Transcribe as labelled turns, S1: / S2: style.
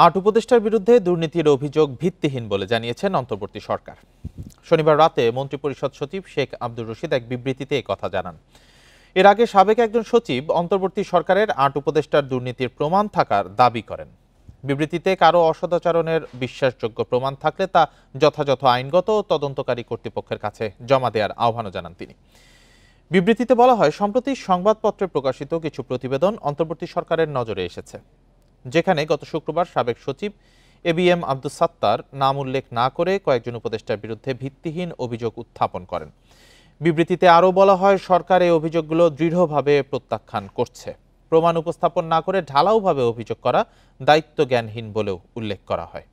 S1: আট উপদেষ্টার বিরুদ্ধে দুর্নীতির অভিযোগ ভিত্তিহীন বলে জানিয়েছেন অন্তর্বর্তী সরকার। শনিবার রাতে মন্ত্রিপরিষদ সচিব শেখ আব্দুর রশিদ এক বিবৃতিতে এই কথা জানান। এর আগে সাবেক একজন সচিব অন্তর্বর্তী সরকারের আট উপদেষ্টার দুর্নীতির প্রমাণ থাকার দাবি করেন। বিবৃতিতে কারো অসদাচরণের বিশ্বাসযোগ্য প্রমাণ থাকলে তা যথাযথ আইনগত ও তদন্তকারী কর্তৃপক্ষের কাছে জমা দেওয়ার আহ্বানও জানান তিনি। বিবৃতিতে বলা হয়, সম্প্রতি সংবাদপত্রে প্রকাশিত কিছু প্রতিবেদন অন্তর্বর্তী সরকারের নজরে এসেছে, যেখানে গত শুক্রবার সাবেক সচিব এবিএম আব্দুস সাত্তার নাম উল্লেখ না করে কয়েকজন উপদেষ্টার বিরুদ্ধে ভিত্তিহীন অভিযোগ উত্থাপন করেন। বিবৃতিতে আরও বলা হয়, সরকার এই অভিযোগগুলো দৃঢ়ভাবে প্রত্যাখ্যান করছে। প্রমাণ উপস্থাপন না করে ঢালাওভাবে অভিযোগ করা দায়িত্বজ্ঞানহীন বলেও উল্লেখ করা হয়।